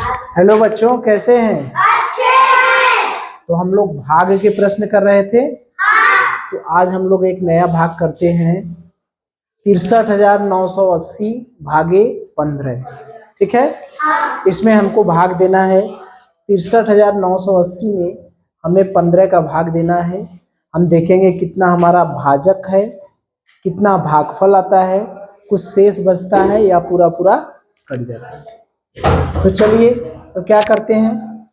Hello बच्चों, कैसे हैं? अच्छे हैं। तो हम लोग भाग के प्रश्न कर रहे थे। तो आज हम लोग एक नया भाग करते हैं, 63,980 भागे 15। ठीक है। इसमें हमको भाग देना है 63,980 में हमें 15 का भाग देना है। हम देखेंगे कितना हमारा भाजक है, कितना भागफल आता है, कुछ शेष बचता है या पूरा पूरा कट जाता है। तो चलिए, तो क्या करते हैं,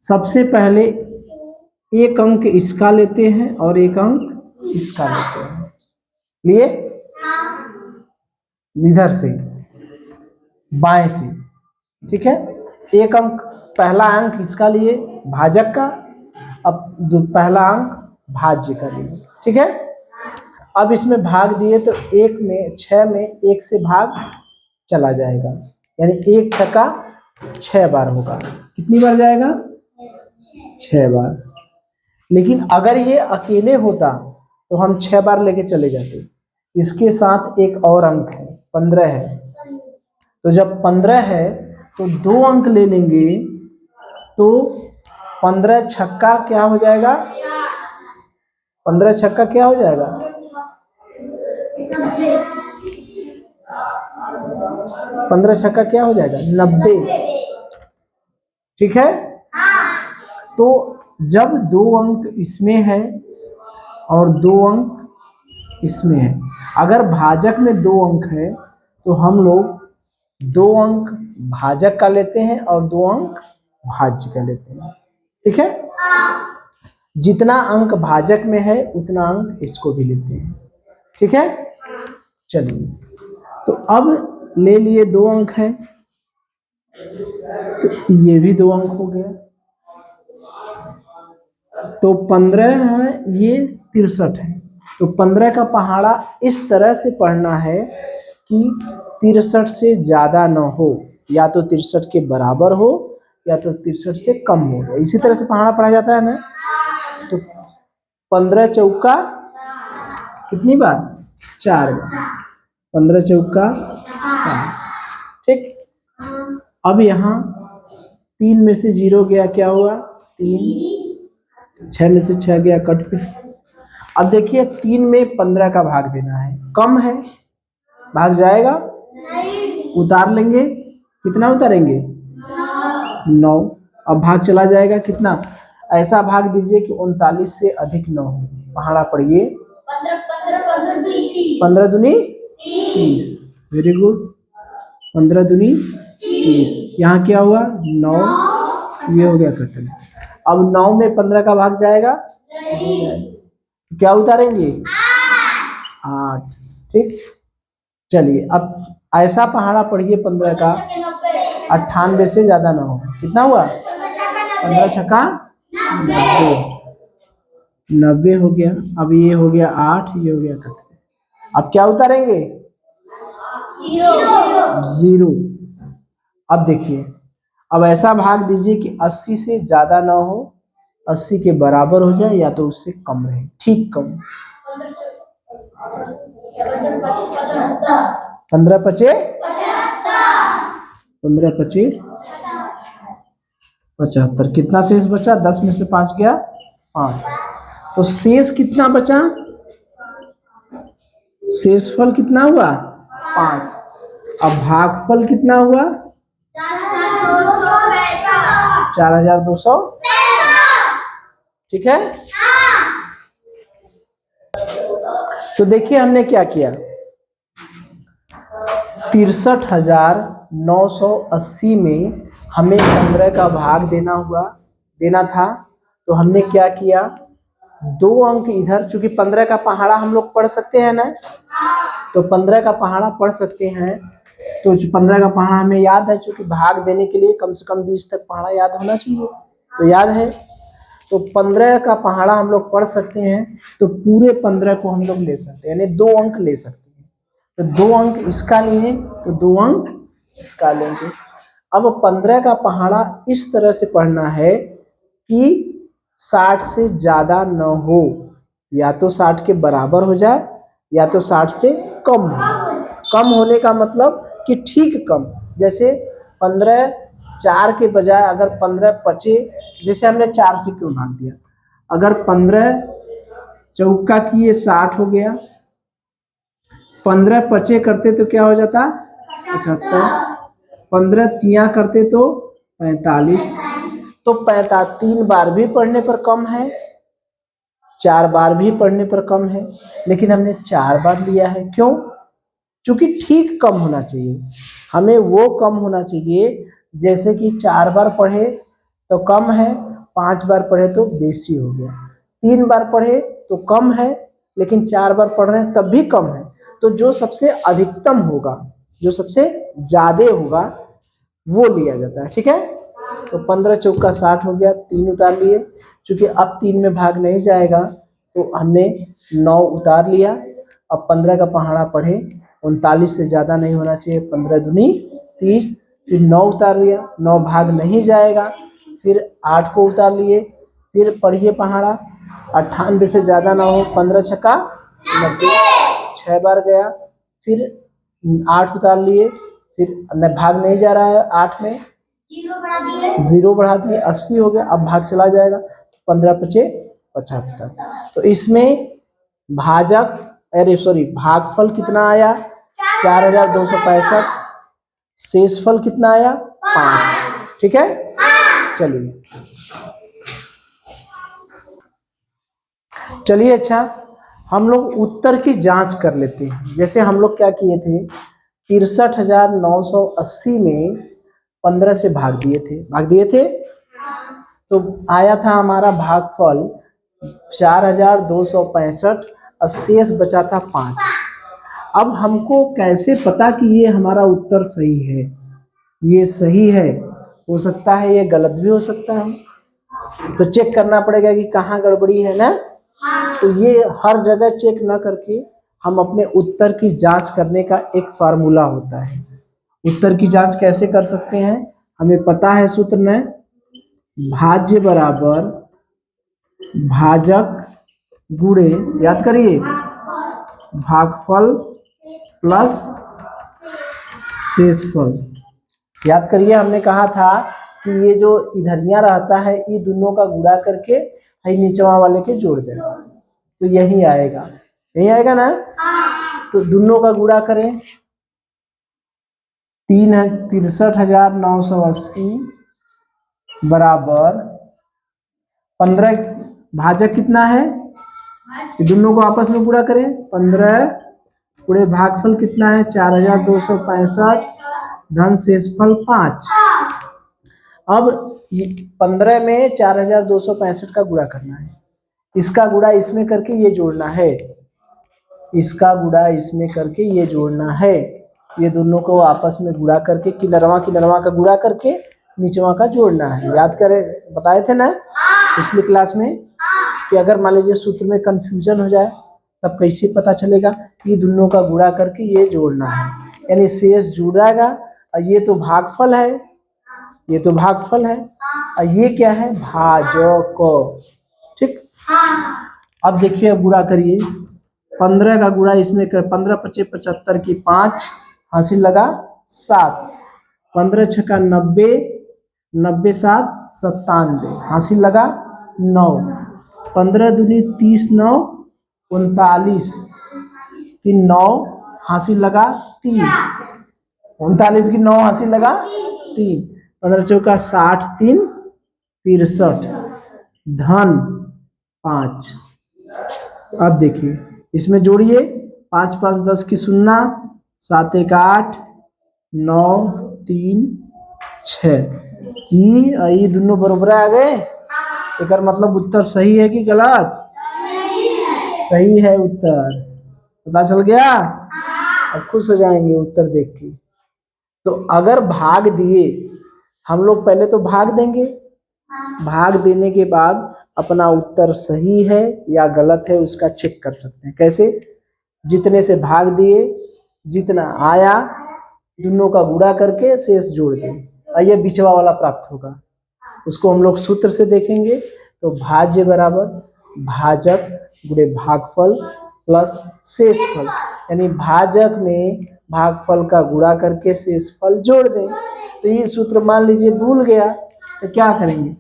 सबसे पहले एक अंक इसका लेते हैं और एक अंक इसका लेते हैं। लिए इधर से बाएं से, ठीक है। एक अंक, पहला अंक इसका लिए भाजक का, अब पहला अंक भाज्य का लिए, ठीक है। अब इसमें भाग दिए तो एक में 6 में एक से भाग चला जाएगा, यानी एक छक्का 6 बार होगा। कितनी बार जाएगा? 6 बार। लेकिन अगर ये अकेले होता तो हम 6 बार लेके चले जाते। इसके साथ एक और अंक है, 15 है। तो जब 15 है तो 2 अंक ले लेंगे, तो 15 छक्का क्या हो जाएगा? 15 छक्का क्या हो जाएगा? 15 छक्का क्या हो जाएगा? 90। ठीक है। तो जब 2 अंक इसमें है और 2 अंक इसमें है, अगर भाजक में 2 अंक है तो हम लोग 2 अंक भाजक का लेते हैं और 2 अंक भाज्य का लेते हैं। ठीक है। जितना अंक भाजक में है उतना अंक इसको भी लेते हैं। ठीक है। चलिए, तो अब ले लिए 2 अंक है, तो ये भी 2 अंक हो गया। तो 15 है, ये 63 है। तो 15 का पहाड़ा इस तरह से पढ़ना है कि 63 से ज्यादा न हो, या तो 63 के बराबर हो या तो 63 से कम हो। इसी तरह से पहाड़ा पढ़ा जाता है ना। तो 15 चौका कितनी बार? 4 बार। 15 चौका 7। ठीक। अब यहाँ 3 में से 0 गया, क्या हुआ? 3। 6 में से 6 गया, कट पे। अब देखिए 3 में 15 का भाग देना है, कम है, भाग जाएगा? उतार लेंगे। कितना उतारेंगे? 9। अब भाग चला जाएगा कितना? ऐसा भाग दीजिए कि 39 से अधिक न हो। पहाड़ा पढ़िए। 15 दूनी 30। Very good. 15 दूनी 30। यहाँ क्या हुआ? 9। ये हो गया कटन। अब 9 में 15 का भाग जाएगा? क्या उतारेंगे? 8। ठीक। चलिए, अब ऐसा पहाड़ा पढ़िए 15 का 98 से ज्यादा ना हो। कितना हुआ? 15 छक्का 90। 90 हो गया। अब ये हो गया 8, ये हो गया कट। अब क्या उतारेंगे? 0। अब देखिए, अब ऐसा भाग दीजिए कि 80 से ज्यादा ना हो, 80 के बराबर हो जाए या तो उससे कम रहे, ठीक कम। 15 पचे 15 पचे 75। कितना शेष बचा? 10 में से 5 गया 5। तो शेष कितना बचा? शेषफल कितना हुआ? 5। अब भागफल कितना हुआ? 4,200। ठीक है। तो देखिए हमने क्या किया, 63,980 में हमें 15 का भाग देना था। तो हमने क्या किया, 2 अंक इधर, चूंकि 15 का पहाड़ा हम लोग पढ़ सकते हैं ना, तो 15 का पहाड़ा पढ़ सकते हैं। तो 15 का पहाड़ा हमें याद है, चूंकि भाग देने के लिए कम से कम 20 तक पहाड़ा याद होना चाहिए, तो याद है। तो 15 का पहाड़ा हम लोग पढ़ सकते हैं, तो पूरे 15 को हम लोग ले सकते हैं, यानी 2 अंक ले सकते हैं। तो 2 अंक इसका लिए तो 2 अंक इसका लेंगे। अब 15 का पहाड़ा इस तरह से पढ़ना है कि 60 से ज्यादा न हो, या तो 60 के बराबर हो जाए या तो 60 से कम हो। कम होने का मतलब कि ठीक कम, जैसे 15 4 के बजाय अगर 15 बचे, जैसे हमने 4 से क्यों भाग दिया, अगर 15 चौका किए 60 हो गया, 15 पचे करते तो क्या हो जाता 75, 15 तिया करते तो 45, तो 45 3 बार भी पढ़ने पर कम है, 4 बार भी पढ़ने पर कम है, लेकिन हमने 4 बार लिया है। क्यों? क्योंकि ठीक कम होना चाहिए, हमें वो कम होना चाहिए जैसे कि 4 बार पढ़े तो कम है, 5 बार पढ़े तो बेसी हो गया, 3 बार पढ़े तो कम है, लेकिन 4 बार पढ़ रहे हैं तब भी कम है। तो जो सबसे अधिकतम होगा, जो सबसे ज्यादा होगा वो लिया जाता है। ठीक है, तो 15 चौका 60 हो गया, 3 उतार लिए, क्योंकि अब 3 में भाग नहीं जाएगा तो हमने 9 उतार लिया। अब 15 का पहाड़ा पढ़े, 39 से ज़्यादा नहीं होना चाहिए, 15 दूनी 30, फिर 9 उतार लिया, 9 भाग नहीं जाएगा, फिर 8 को उतार लिए, फिर पढ़िए पहाड़ा, 98 से ज़्यादा ना हो, 15 छक्का 90, 6 बार गया, फिर 8 उतार लिए, फिर न भाग नहीं जा रहा है 8 में, 0 बढ़ा दिए, 80 हो गया, अब भाग चला जाएगा, 15 पचे 75। तो इसमें भाजक अरे सॉरी भागफल कितना आया 4265, शेषफल कितना आया 5। ठीक है, चलिए चलिए अच्छा, हम लोग उत्तर की जांच कर लेते हैं। जैसे हम लोग क्या किए थे, 63,980 में 15 से भाग दिए थे, तो आया था हमारा भागफल 4265 और शेष बचा था 5। अब हमको कैसे पता कि ये हमारा उत्तर सही है, ये सही है, हो सकता है ये गलत भी हो सकता है, तो चेक करना पड़ेगा कि कहाँ गड़बड़ी है ना। तो ये हर जगह चेक ना करके हम अपने उत्तर की जांच करने का एक फार्मूला होता है। उत्तर की जांच कैसे कर सकते हैं, हमें पता है सूत्र में, भाज्य बराबर भाजक गुणे, याद करिए, भागफल प्लस शेषफल। याद करिए, हमने कहा था कि ये जो इधरिया रहता है ये दोनों का गुणा करके है नीचवा वाले के जोड़ दें, तो यही आएगा, यही आएगा ना। तो दोनों का गुणा करें, 63,980 बराबर 15, भाजक कितना है, दोनों को आपस में गुणा करें, 15 पूरे भागफल कितना है 4265 धन शेषफल 5। अब 15 में 4265 का गुणा करना है, इसका गुणा इसमें करके ये जोड़ना है, इसका गुणा इसमें करके ये जोड़ना है, ये दोनों को आपस में गुणा करके किनरवा का गुणा करके नीचवा का जोड़ना है। याद करें, बताए थे ना पिछली क्लास में कि अगर मान लीजिए सूत्र में कंफ्यूजन हो जाए तब कैसे पता चलेगा, ये दोनों का गुणा करके ये जोड़ना है, यानी शेष जुड़ेगा, और ये तो भागफल है, ये तो भागफल है, और ये क्या है भाजक। ठीक, अब देखिए, अब गुणा करिए, 15 का गुणा इसमें कर, 15 पचे 75 की 5 हासिल लगा 7, 15 छक्का 90, 90 7 97 हासिल लगा 9, 15 दूनी 30 9 39 की 9 हासिल लगा 3, 39 की 9 हासिल लगा 3, 15 चौका 60 3 63 धन 5। अब देखिए इसमें जोड़िए, 5 5 10 की 0, 7 1 8 9 3 6, ये दोनों बराबर आ गए। एक मतलब उत्तर सही है कि गलत, सही है उत्तर, पता चल गया। अब खुश हो जाएंगे उत्तर देख के। तो अगर भाग दिए, हम लोग पहले तो भाग देंगे, भाग देने के बाद अपना उत्तर सही है या गलत है उसका चेक कर सकते हैं। कैसे, जितने से भाग दिए, जितना आया दोनों का गुणा करके शेष जोड़ दें, और ये बिचवा वाला प्राप्त होगा, उसको हम लोग सूत्र से देखेंगे। तो भाज्य बराबर भाजक गुणे भागफल प्लस शेषफल, यानी भाजक में भागफल का गुणा करके शेषफल जोड़ दें, तो ये सूत्र मान लीजिए भूल गया तो क्या करेंगे,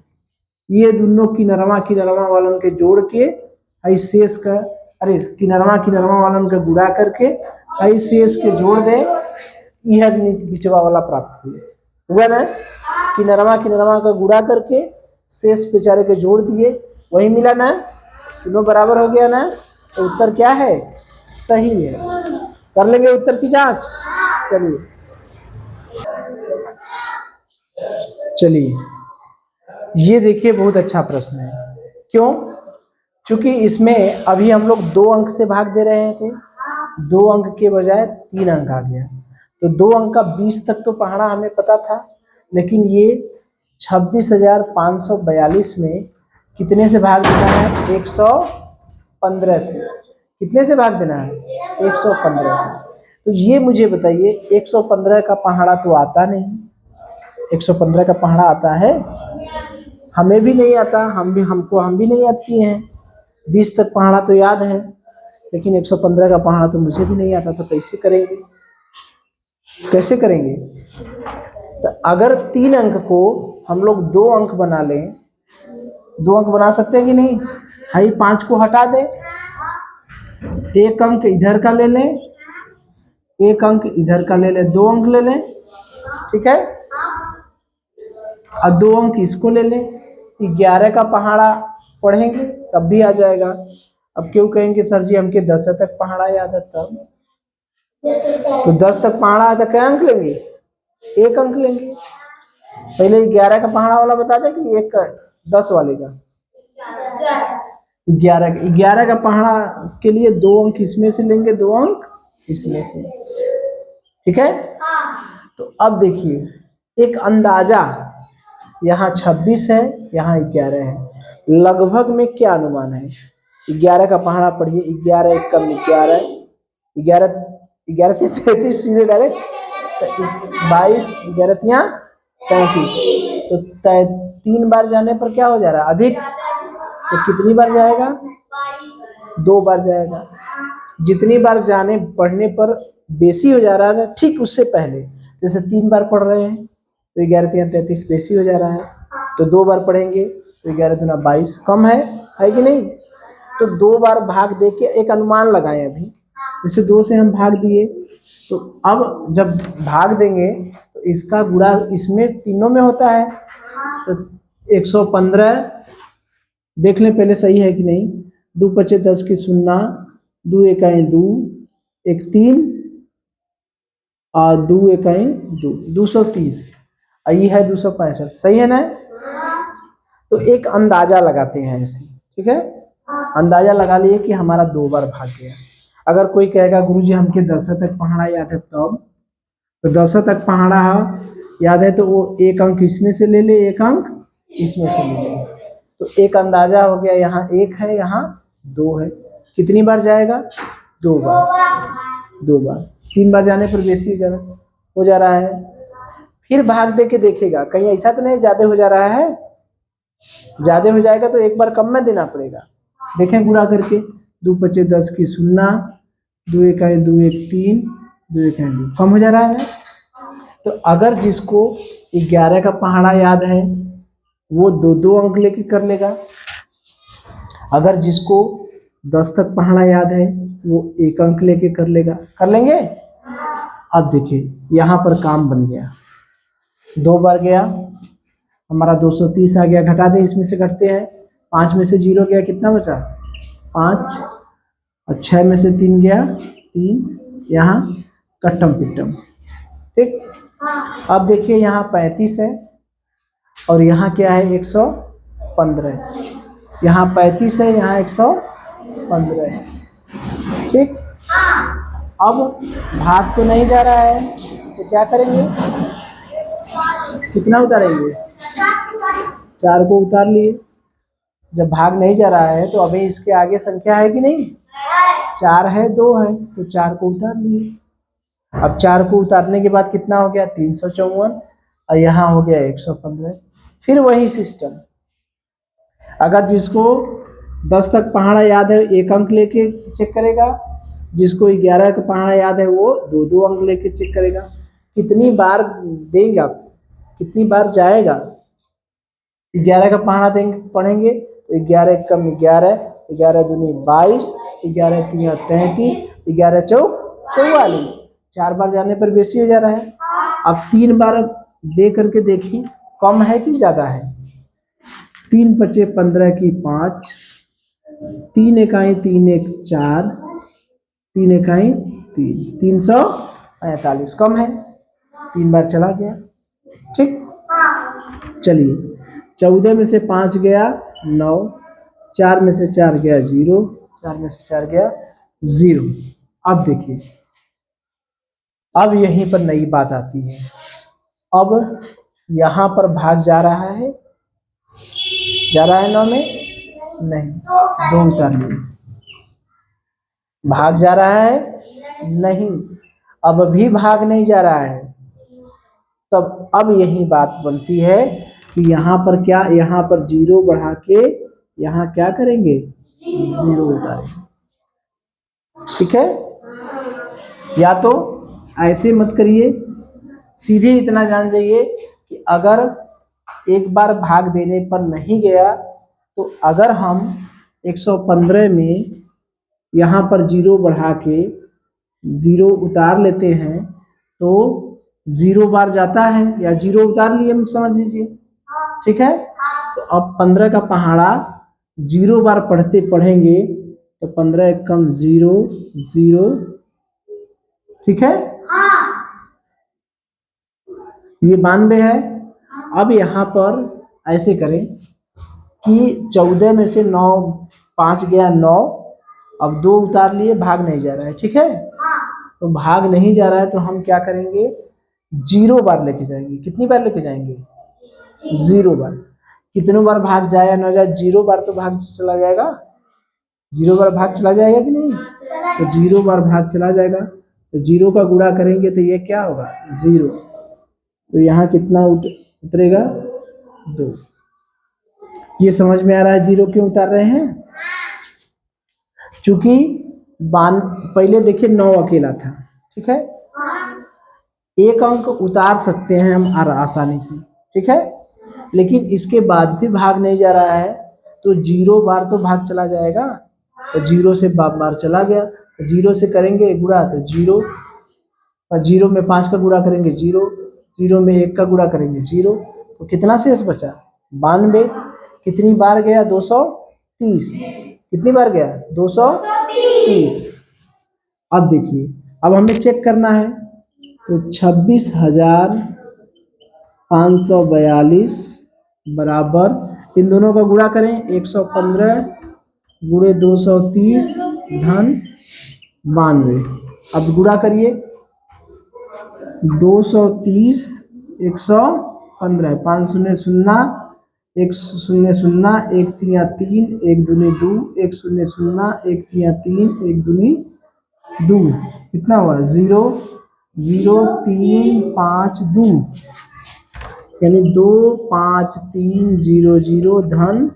ये दोनों किनरवा वालन के जोड़ के आई शेष का, अरे किनरवा वालन का गुणा करके आई शेष के जोड़ दे, यह बिचवा वाला प्राप्त हुआ ना। किनरवा का गुणा करके शेष बेचारे के जोड़ दिए, वही मिला ना, तीनों बराबर हो गया ना। तो उत्तर क्या है, सही है। कर लेंगे उत्तर की जांच। चलिए ये देखिए बहुत अच्छा प्रश्न है। क्यों? क्योंकि इसमें अभी हम लोग 2 अंक से भाग दे रहे थे, 2 अंक के बजाय 3 अंक आ गया। तो 2 अंक का 20 तक तो पहाड़ा हमें पता था, लेकिन ये 26,542 में कितने से भाग देना है, 115 से। कितने से भाग देना है, 115 से। तो ये मुझे बताइए 115 का पहाड़ा तो आता नहीं, 115 का पहाड़ा आता है, हमें भी नहीं आता, हम भी नहीं याद किए हैं। 20 तक पहाड़ा तो याद है, लेकिन 115 का पहाड़ा तो मुझे भी नहीं आता। तो कैसे करेंगे? तो अगर 3 अंक को हम लोग 2 अंक बना लें, 2 अंक बना सकते हैं कि नहीं? हाई 5 को हटा दें, 1 अंक इधर का ले लें, 1 अंक इधर का ले लें, 2 अंक ले लें, ठीक है। और 2 अंक इसको ले लें, 11 का पहाड़ा पढ़ेंगे तब भी आ जाएगा। अब क्यों कहेंगे सर जी हमके 10 तक पहाड़ा याद है, तब तो 10 तक पहाड़ा है तो क्या अंक लेंगे, 1 अंक लेंगे। पहले 11 का पहाड़ा वाला बता दें कि 10 वाले का। 11 का पहाड़ा के लिए 2 अंक इसमें से लेंगे, 2 अंक इसमें से, ठीक है। तो अब देखिए एक अंदाजा, यहाँ 26 है, यहाँ 11 है, लगभग में क्या अनुमान है? 11 का पहाड़ा पढ़िए, 11 1 कम 11, 11 33 सीधे डायरेक्ट, 22 11 तिया 33। तो 3 बार जाने पर क्या हो जा रहा है, अधिक। तो कितनी बार जाएगा, 2 बार जाएगा। जितनी बार जाने पढ़ने पर बेसी हो जा रहा है, ठीक उससे पहले जैसे 3 बार पढ़ रहे हैं तो 11 तिया 33 बेसी हो जा रहा है, तो 2 बार पढ़ेंगे तो 11 दूना 22 कम है कि नहीं। तो 2 बार भाग दे के एक अनुमान लगाएं। अभी जैसे 2 से हम भाग दिए, तो अब जब भाग देंगे तो इसका गुणा इसमें तीनों में होता है, तो 115 देख लें पहले सही है कि नहीं। 2 पचे 10 की 0, 2 एकाई 2, 1 3 और 2 एकाई 2, 230, ये है 265, सही है ना। तो एक अंदाजा लगाते हैं ऐसे, ठीक है। अंदाजा लगा लिए कि हमारा 2 बार भाग गया। अगर कोई कहेगा गुरुजी हमके 10 तक पहाड़ा याद है, तब तो 10 तक पहाड़ा याद है तो वो 1 अंक इसमें से ले ले, 1 अंक इसमें से ले ले। तो एक अंदाजा हो गया, यहाँ 1 है, यहाँ 2 है। कितनी बार जाएगा, 2 बार। 3 बार जाने पर बेसी हो जा रहा है। फिर भाग दे के देखेगा, कहीं ऐसा तो नहीं ज्यादा हो जा रहा है। ज्यादा हो जाएगा तो एक बार कम में देना पड़ेगा। देखें गुणा करके, 2 पचे 10 की 0, 2 एकाई 2, 1 3, 2 एकाई 2, कम हो जा रहा है ना। तो अगर जिसको 11 का पहाड़ा याद है वो 2 अंक लेके कर लेगा, अगर जिसको 10 तक पहाड़ा याद है वो 1 अंक लेके कर लेंगे। अब देखिए यहाँ पर काम बन गया, 2 बार गया हमारा 230 आ गया, घटा दे, इसमें से घटते हैं, 5 में से 0 गया, कितना बचा 5, और 6 में से 3 गया 3, यहाँ कट्टम पिट्टम, ठीक। अब देखिए यहाँ 35 है और यहाँ क्या है 115, यहाँ 35 है, यहाँ 115 है, ठीक। अब भाग तो नहीं जा रहा है तो क्या करेंगे, कितना उतारेंगे, 4 को उतार लिए। जब भाग नहीं जा रहा है तो अभी इसके आगे संख्या है कि नहीं, 4 है 2 है, तो 4 को उतार लिए। अब 4 को उतारने के बाद कितना हो गया 354, और यहाँ हो गया 115। फिर वही सिस्टम, अगर जिसको 10 तक पहाड़ा याद है 1 अंक लेके चेक करेगा, जिसको 11 का पहाड़ा याद है वो 2 अंक लेके चेक करेगा। कितनी बार देंगे आप, कितनी बार जाएगा? 11 का पहाड़ा देंगे पढ़ेंगे तो 11 कम 11, 11 दूनी 22, 11 तीन 33, 11 चौक 44। 4 बार जाने पर बेसी हो जा रहा है। अब 3 बार दे करके देखिए कम है कि ज्यादा है। 3 पचे 15 की 5, 3 इकाई 3 एक 4, 3 इकाई 3, 345 कम है। 3 बार चला गया। ठीक, चलिए 14 में से 5 गया 9, 4 में से 4 गया 0, 4 में से 4 गया 0। अब देखिए, अब यहीं पर नई बात आती है। अब यहां पर भाग जा रहा है 9 में? नहीं, 2 उतारिए। भाग जा रहा है? नहीं, अब भी भाग नहीं जा रहा है। तब अब यही बात बनती है कि यहाँ पर क्या, यहाँ पर 0 बढ़ा के यहाँ क्या करेंगे? 0 उतारेंगे। ठीक है, या तो ऐसे मत करिए, सीधे इतना जान जाइए कि अगर एक बार भाग देने पर नहीं गया तो अगर हम 115 में यहाँ पर 0 बढ़ा के 0 उतार लेते हैं तो 0 बार जाता है, या 0 उतार लिए हम समझ लीजिए। ठीक है, तो अब 15 का पहाड़ा 0 बार पढ़ेंगे तो 15 एक कम 0, 0। ठीक है, ये 92 है। अब यहाँ पर ऐसे करें कि 14 में से 9, 5 गया 9, अब 2 उतार लिए, भाग नहीं जा रहा है। ठीक है, तो भाग नहीं जा रहा है तो हम क्या करेंगे? 0 बार लेके जाएंगे। कितनी बार लेके जाएंगे? 0 बार। कितनों बार भाग जाए न जाए, 0 बार तो भाग चला जाएगा। 0 बार भाग चला जाएगा कि नहीं? तो 0 बार भाग चला जाएगा, तो 0 का गुणा करेंगे तो ये क्या होगा? 0। तो यहाँ कितना उतरेगा? 2। ये समझ में आ रहा है 0 क्यों उतार रहे हैं? चूंकि पहले देखिए 9 अकेला था। ठीक है, एक अंक उतार सकते हैं हम आसानी से। ठीक है, लेकिन इसके बाद भी भाग नहीं जा रहा है तो 0 बार तो भाग चला जाएगा, तो 0 से बार चला गया, तो 0 से करेंगे गुणा तो 0, और 0 में 5 का गुणा करेंगे 0, 0 में 1 का गुणा करेंगे 0, तो कितना शेष बचा? 92। कितनी बार गया? 230। कितनी बार गया? 230। अब देखिए, अब हमें चेक करना है तो 26,542 बराबर, इन दोनों का गुणा करें 115 गुणे 230 धन 92। अब गुणा करिए 230 115, 5 शून्य 0, 1 शून्य 0, 1 3 3, 1 दूनी 2, 1 शून्य 0, 1 3 3, 1 दूनी 2, कितना हुआ? 0 0 3 5 2, यानी 2 5 3 0 0 धन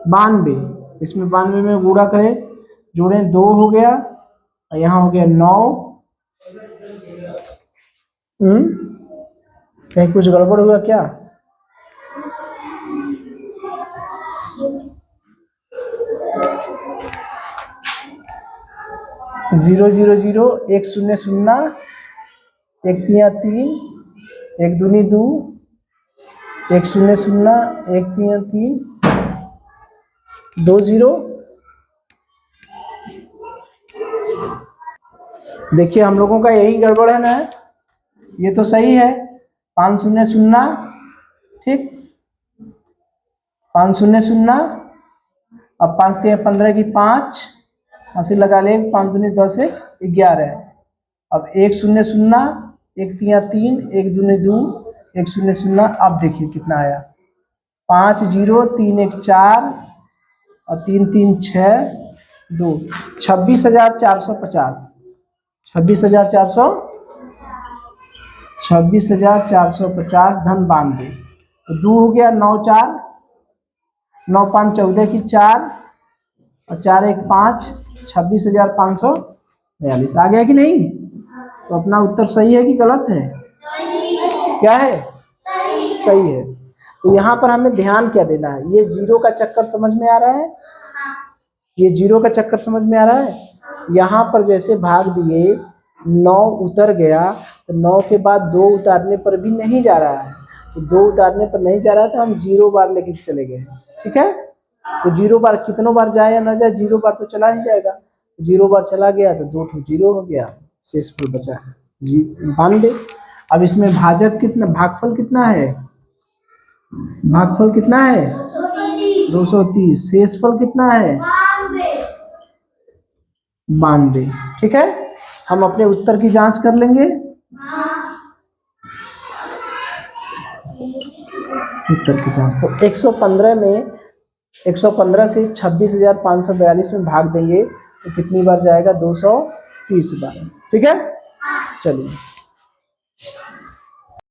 92। इसमें 92 में गुणा करें, जोड़े 2 हो गया, और यहाँ हो गया 9। कहीं कुछ गड़बड़ हुआ क्या? जीरो जीरो जीरो, 1 शून्य 0, 1 3 3, 1 दूनी 2, 1 शून्य 0, 1 3 3, 2 0। देखिए हम लोगों का यही गड़बड़ है ना, ये तो सही है। 5 शून्य 0, ठीक, 5 शून्य 0, अब 5 3 15 की 5, हंसी लगा ले, 5 दूनी 10 1 11। अब 1 शून्य 0, 1 3 3, 1 दूनी 2, 1 शून्य 0। अब देखिए कितना आया? 5 0 3 1 4 और 3 3 6 2, 26,450, 26,450 धन 92। तो 2 हो गया 9 4, 9 5 14 की 4, और 4 1 5, 26,542 आ गया कि नहीं? तो अपना उत्तर सही है कि गलत है? क्या है? सही है। तो यहाँ पर हमें ध्यान क्या देना है, ये जीरो का चक्कर समझ में आ रहा है, ये जीरो का चक्कर समझ में आ रहा है। यहाँ पर जैसे भाग दिए 9 उतर गया, तो 9 के बाद 2 उतारने पर भी नहीं जा रहा है, तो 2 उतारने पर नहीं जा रहा है तो हम 0 बार लेके चले गए। ठीक है, तो 0 बार कितनों बार जाए या ना जाए, 0 बार तो चला ही जाएगा। 0 बार चला गया तो 2 ठो 0 हो गया, शेषफल बचा है 92। अब इसमें भाजक कितना, भागफल कितना है, भागफल कितना है 230, शेषफल कितना है 92। ठीक है, हम अपने उत्तर की जांच कर लेंगे। उत्तर की जांच तो 115 में 115 से 26,542 में भाग देंगे तो कितनी बार जाएगा, 230 बार। ठीक है, चलिए।